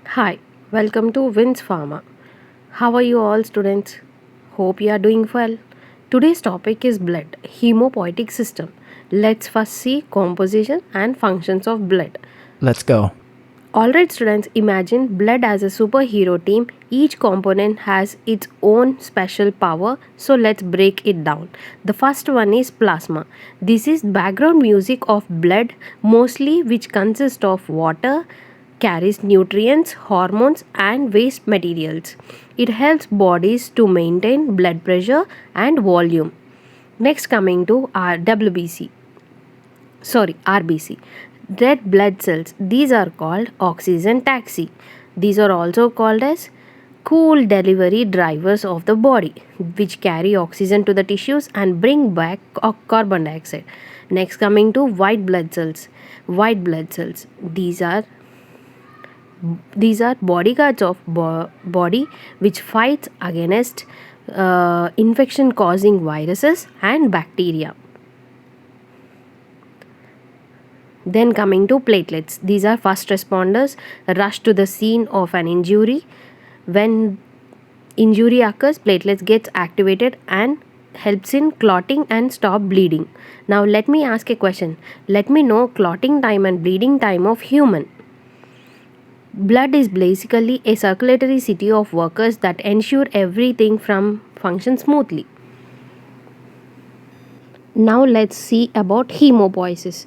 Hi, welcome to Vince Pharma. How are you all, students? Hope you are doing well. Today's topic is blood, hemopoietic system. Let's first see composition and functions of blood. Let's go. Alright, students, imagine blood as a superhero team. Each component has its own special power, so let's break it down. The first one is plasma. This is background music of blood, mostly which consists of water, carries nutrients, hormones, and waste materials. It helps bodies to maintain blood pressure and volume. Next, coming to our RBC, red blood cells. These are called oxygen taxi. These are also called as cool delivery drivers of the body, which carry oxygen to the tissues and bring back carbon dioxide. Next, coming to white blood cells. White blood cells. These are bodyguards of body which fights against infection causing viruses and bacteria. Then coming to platelets. These are first responders rush to the scene of an injury. When injury occurs, platelets gets activated and helps in clotting and stop bleeding. Now let me ask a question. Let me know clotting time and bleeding time of human. Blood is basically a circulatory city of workers that ensure everything from function smoothly. Now let's see about hemopoiesis.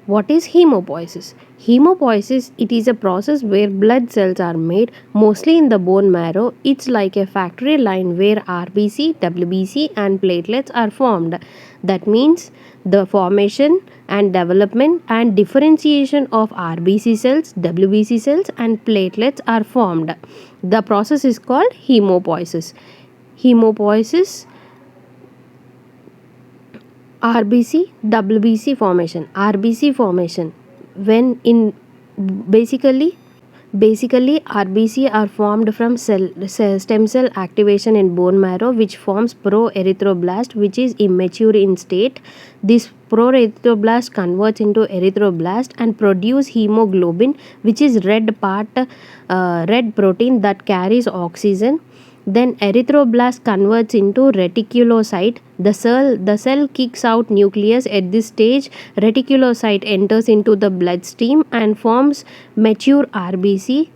What is hemopoiesis? Hemopoiesis, it is a process where blood cells are made mostly in the bone marrow. It's like a factory line where RBC, WBC and platelets are formed. That means the formation and development and differentiation of RBC cells, WBC cells and platelets are formed. The process is called hemopoiesis. Hemopoiesis RBC WBC formation. RBC formation when in basically RBC are formed from stem cell activation in bone marrow, which forms pro-erythroblast, which is immature in state. This pro-erythroblast converts into erythroblast and produce hemoglobin, which is red protein that carries oxygen. Then erythroblast converts into reticulocyte. The cell kicks out nucleus. At this stage, reticulocyte enters into the bloodstream and forms mature RBC.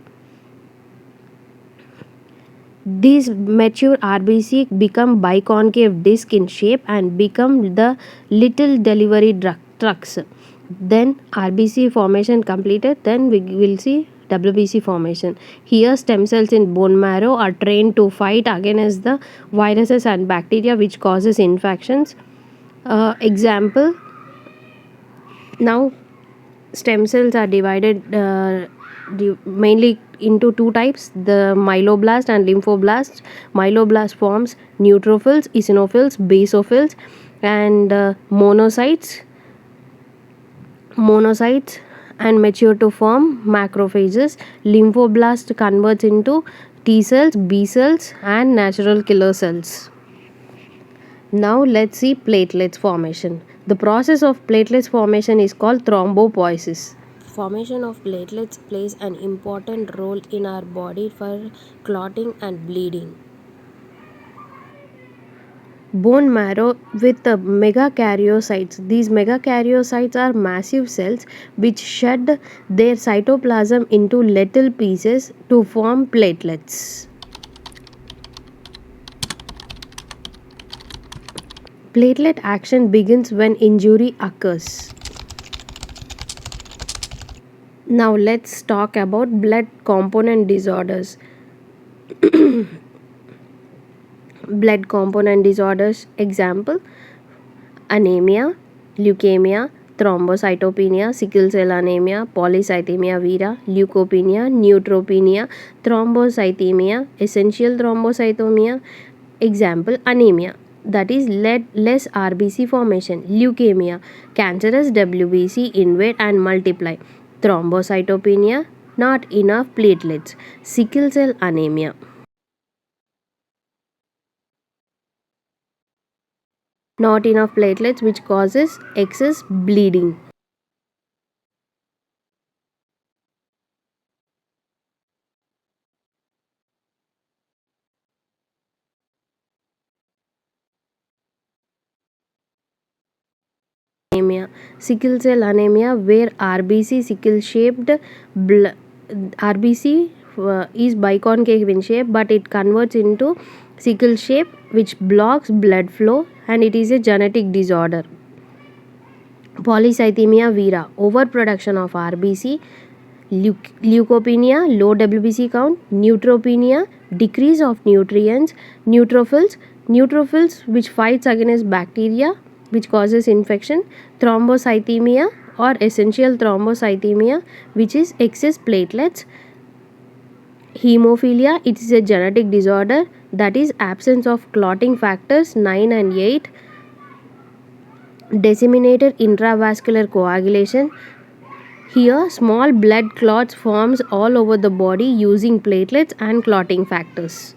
These mature RBC become biconcave disc in shape and become the little delivery trucks. Then RBC formation completed, then we will see WBC formation. Here stem cells in bone marrow are trained to fight against the viruses and bacteria which causes infections. Example, now stem cells are divided mainly into two types, the myeloblast and lymphoblast. Myeloblast forms neutrophils, eosinophils, basophils and monocytes and mature to form macrophages. Lymphoblast converts into T cells, B cells and natural killer cells. Now let's see platelets formation. The process of platelets formation is called thrombopoiesis. Formation of platelets plays an important role in our body for clotting and bleeding. Bone marrow with the megakaryocytes. These megakaryocytes are massive cells which shed their cytoplasm into little pieces to form platelets. Platelet action begins when injury occurs. Now let's talk about blood component disorders. Blood component disorders example: anemia, leukemia, thrombocytopenia, sickle cell anemia, polycythemia vera, leukopenia, neutropenia, thrombocythemia, essential thrombocythemia. Example: anemia, that is less RBC formation. Leukemia, cancerous WBC invade and multiply. Thrombocytopenia, not enough platelets. Sickle cell anemia, not enough platelets which causes excess bleeding. anemia. Sickle cell anemia, where RBC sickle shaped blood, RBC is biconcave in shape, but it converts into sickle shape which blocks blood flow, and it is a genetic disorder. Polycythemia vera, overproduction of RBC. Leukopenia, low WBC count. Neutropenia, decrease of nutrients. Neutrophils which fights against bacteria which causes infection. Thrombocythemia or essential thrombocythemia, which is excess platelets. Hemophilia, it is a genetic disorder, that is absence of clotting factors 9 and 8. Disseminated intravascular coagulation, here small blood clots forms all over the body using platelets and clotting factors.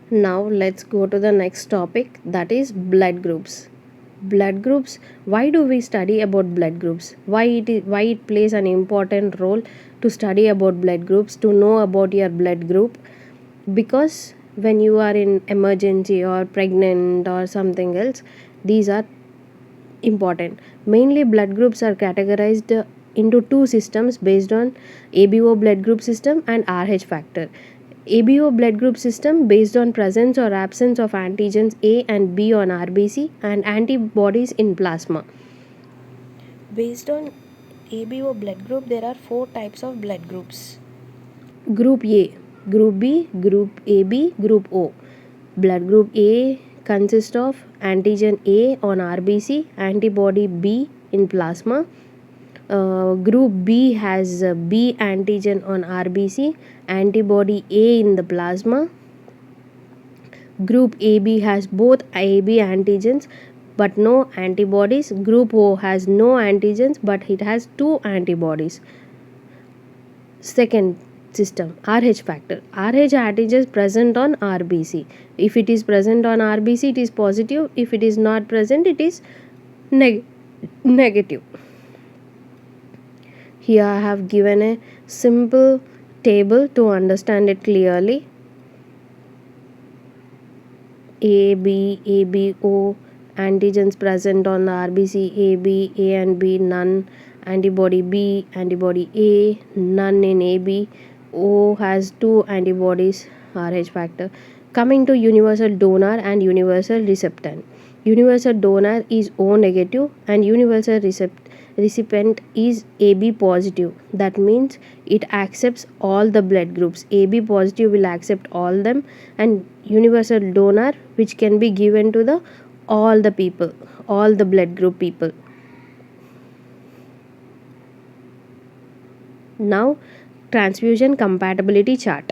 Now let's go to the next topic, that is blood groups. Blood groups, why do we study about blood groups? Why it plays an important role to study about blood groups, to know about your blood group? Because when you are in emergency or pregnant or something else, these are important. Mainly blood groups are categorized into two systems based on ABO blood group system and RH factor. ABO blood group system based on presence or absence of antigens A and B on RBC and antibodies in plasma. Based on ABO blood group, there are 4 types of blood groups. Group A, Group B, Group AB, Group O. Blood group A consists of antigen A on RBC, antibody B in plasma. Group B has B antigen on RBC, antibody A in the plasma. Group AB has both AB antigens but no antibodies. Group O has no antigens but it has 2 antibodies. Second system, RH factor. RH antigens present on RBC. If it is present on RBC, it is positive. If it is not present, it is negative. Here I have given a simple table to understand it clearly. AB, AB, O, antigens present on the RBC, AB, A and B, none. Antibody B, antibody A, none in AB. O has 2 antibodies, RH factor. Coming to universal donor and universal recipient. Universal donor is O negative and universal recipient is AB positive. That means it accepts all the blood groups. AB positive will accept all them, and universal donor which can be given to the all the people, all the blood group people. Now transfusion compatibility chart.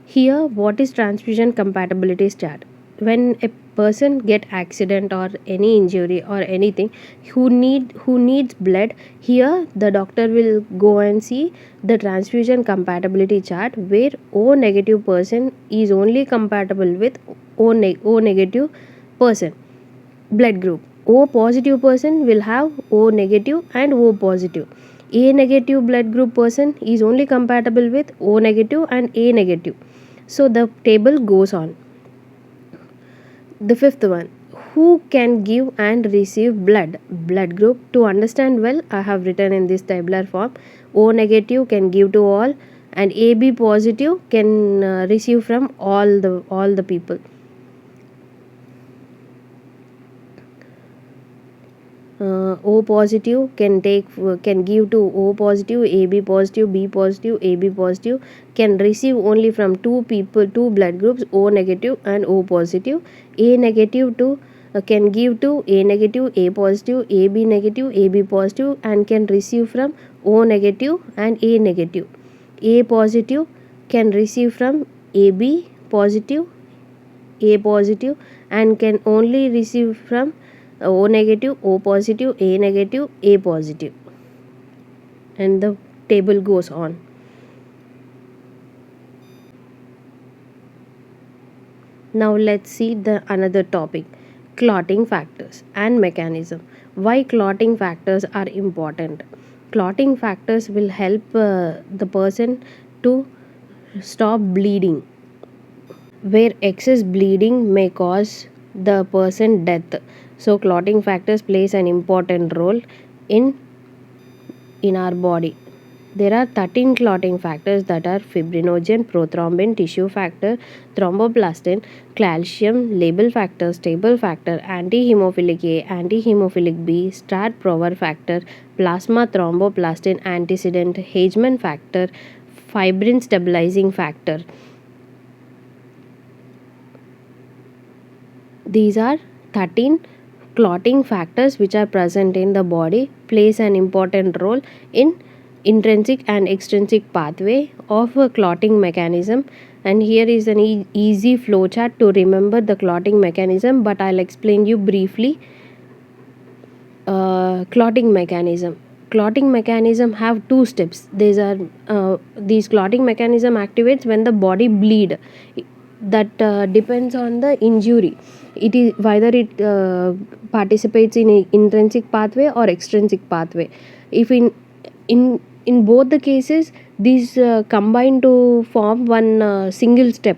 Here what is transfusion compatibility chart? When a person get accident or any injury or anything, who needs blood, here the doctor will go and see the transfusion compatibility chart, where O negative person is only compatible with O negative person blood group. O positive person will have O negative and O positive. A negative blood group person is only compatible with O negative and A negative. So the table goes on. The fifth one, who can give and receive blood group? To understand well, I have written in this tabular form. O negative can give to all, and AB positive can receive from all the people. O positive can give to O positive, AB positive, B positive, AB positive, can receive only from 2 blood groups, O negative and O positive. A negative can give to A negative, A positive, AB negative, AB positive, and can receive from O negative and A negative. A positive can receive from AB positive, A positive, and can only receive from O negative, O positive, A negative, A positive, and the table goes on. Now let's see the another topic, clotting factors and mechanism. Why clotting factors are important? Clotting factors will help the person to stop bleeding, where excess bleeding may cause the person death. So clotting factors plays an important role in our body. There are 13 clotting factors that are fibrinogen, prothrombin, tissue factor, thromboplastin, calcium, label factor, stable factor, anti-hemophilic A, anti-hemophilic B, start prover factor, plasma thromboplastin antecedent, Hageman factor, fibrin stabilizing factor. These are 13 clotting factors which are present in the body, plays an important role in intrinsic and extrinsic pathway of a clotting mechanism. And here is an easy flowchart to remember the clotting mechanism, but I'll explain you briefly. Clotting mechanism have two steps. These clotting mechanism activates when the body bleed. That depends on the injury. It is whether it participates in a intrinsic pathway or extrinsic pathway. If in both the cases these combine to form one single step.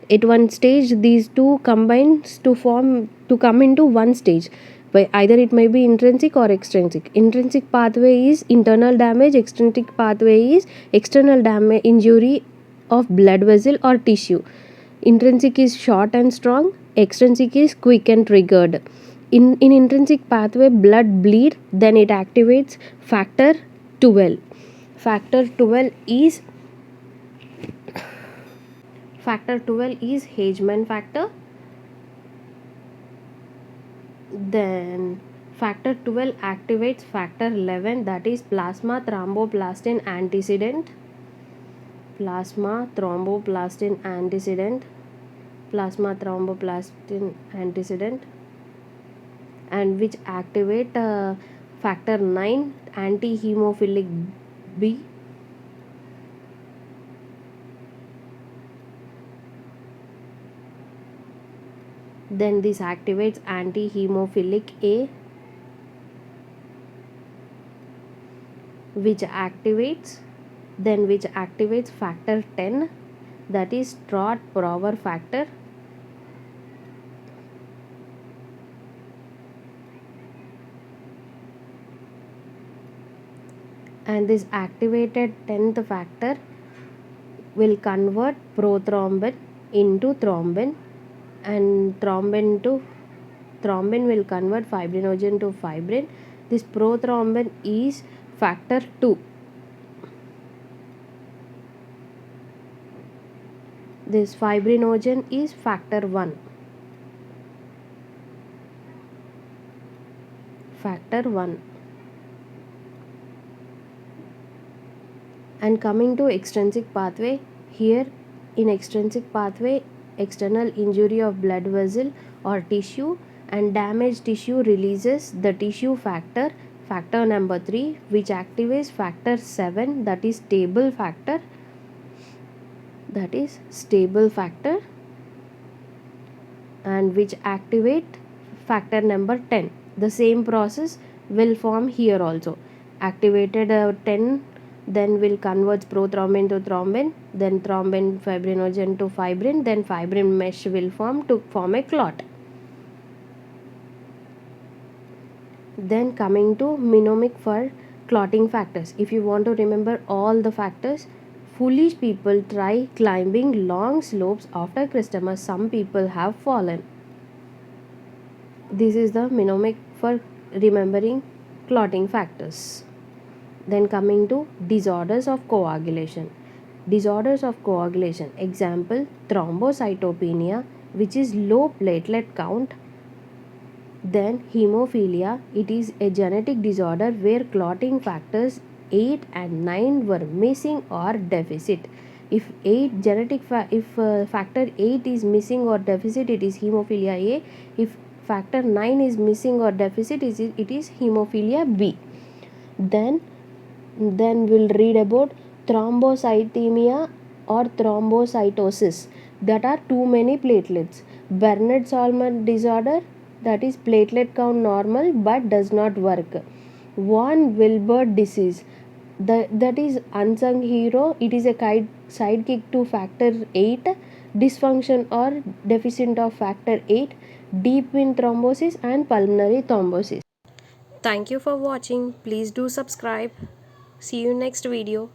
At one stage these two combines to come into one stage, by either it may be intrinsic or extrinsic. Intrinsic pathway is internal damage, extrinsic pathway is external damage, injury of blood vessel or tissue. Intrinsic is short and strong, extrinsic is quick and triggered. In intrinsic pathway blood bleed, then it activates factor 12. Factor 12 is Hageman factor. Then factor 12 activates factor 11, that is plasma thromboplastin antecedent. Plasma thromboplastin antecedent, and which activate factor 9 anti-hemophilic B. Then this activates anti-hemophilic A, which activates factor 10, that is Trot Prover factor. And this activated 10th factor will convert prothrombin into thrombin, and thrombin will convert fibrinogen to fibrin. This prothrombin is factor 2. This fibrinogen is factor 1. And coming to extrinsic pathway, here in extrinsic pathway, external injury of blood vessel or tissue and damaged tissue releases the tissue factor number 3, which activates factor 7, that is stable factor. And which activate factor number 10. The same process will form here also. Activated 10, then will convert prothrombin to thrombin, then thrombin fibrinogen to fibrin, then fibrin mesh will form a clot. Then coming to mnemonic for clotting factors. If you want to remember all the factors, foolish people try climbing long slopes after Christmas. Some people have fallen. This is the mnemonic for remembering clotting factors. Then coming to disorders of coagulation. Example, thrombocytopenia, which is low platelet count. Then hemophilia, it is a genetic disorder where clotting factors 8 and 9 were missing or deficit. If factor 8 is missing or deficit, it is hemophilia A. If factor 9 is missing or deficit, it is hemophilia B. Then we'll read about thrombocythemia or thrombocytosis, that are too many platelets. Bernard-Salman disorder, that is platelet count normal but does not work. Von Wilbert disease, that is unsung hero. It is a sidekick to factor 8, dysfunction or deficient of factor 8, deep vein thrombosis, and pulmonary thrombosis. Thank you for watching. Please do subscribe. See you next video.